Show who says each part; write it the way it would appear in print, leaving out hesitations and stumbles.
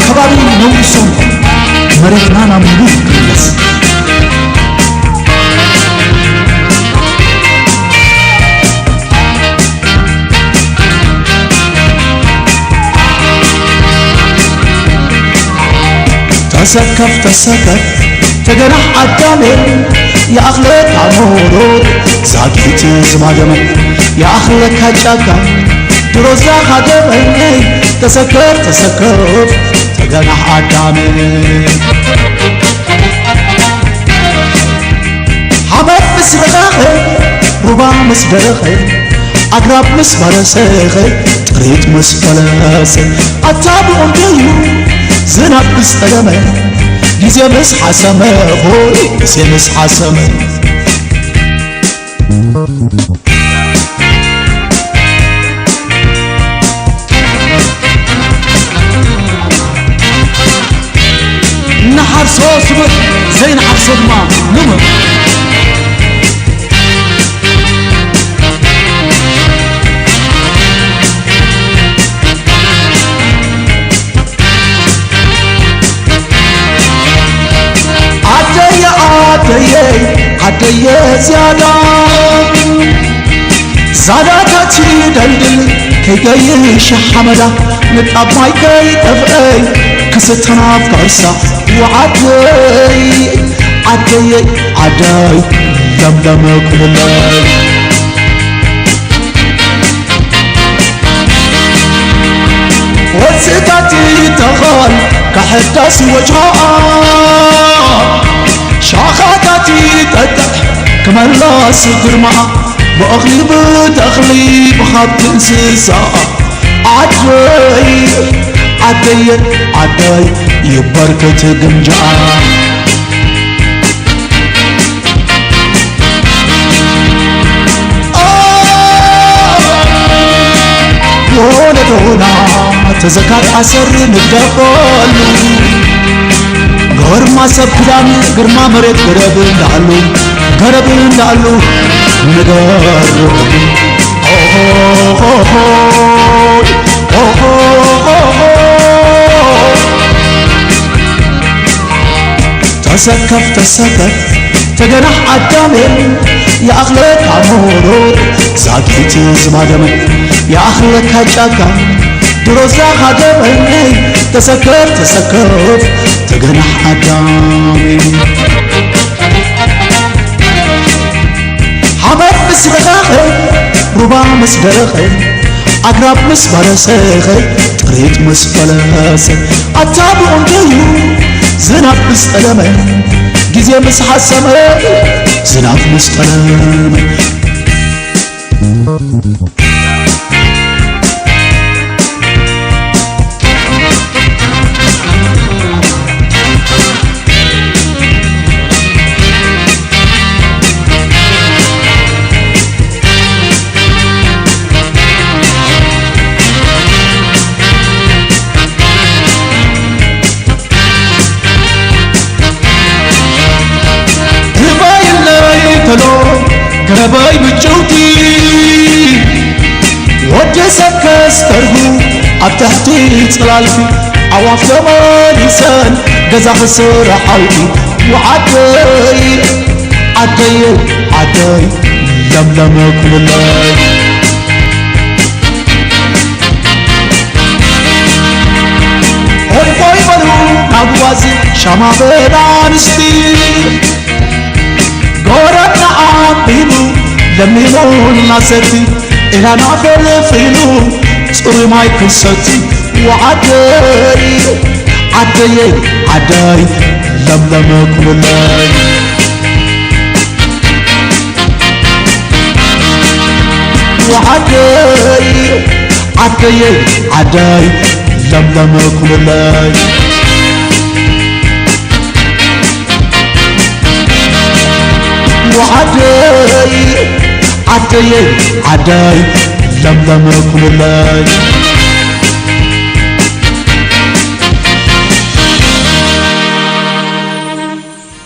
Speaker 1: ከባቢ ነውሱ መሬትና ናሙሉ ይክለስ ተሰከፍ ተገናህ አዳሜ የአኽለክ አሞሮት ዛጊት ዝማደመ የአኽለክ አጫጋ ድሮዛ ሀገበኔ ተሰከፍ ተገናህ አዳሜ ሐመድ ምስረኸ ሩባ ምስደረኸ አግራብ ምስበረሰኸ ጥሪት ምስፈለሰ አታቡ እንዲዩ ዝናብ ምስጠለመ ጊዜ ምስሐሰመ ሆይ ጊዜ ምስሐሰመ نحر صوصبك زي نحر صدمة نمر عدي زيادة زاداتي دلدل كي جيش حمدا نتقبعي كي تفقي كستنا فرصة وعدي لملم كل الليل وزكاتي تغال كحداس وجهها شاخاتي تدح كمان لاس درما بأغلب تغليب خط انسسا عدي يبركة جمجا دونا تزكار عسر ندفل غرما سبكدان غرما مريت غرب እንዳሉ ንገሩ ተሰከፍ ተገናህ አዳሜ የአኽለክ አሞሮት ዛጊት ዝማደመ የአኽለክ አጫጋ ድሮዛ ሀገበኔ ተሰከፍ ተገናህ አዳሜ ሐመድ ምስረኸ ሩባ ምስደረኸ አግራብ ምስበረሰኸ ጥሪት ምስፈለሰ አታቡ እንዲዩ ዝናብ ምስጠለመ ጊዜ ምስሐሰመ ዝናብ ምስጠለመ كرباي بجوتي ودسك كسترهو عبتحتي تلالفي عواف زمان إنسان جزا خسر حالي وعدي لملم كل الليل هوي باي بلو نابوازي شما بنانستي غورنا عبينو لميلون ناسرتي إلا نافل فينو صوري مايكل ستي وعدي لملم كل الليل وعدي لملم كل الليل عدي لملم كل الليل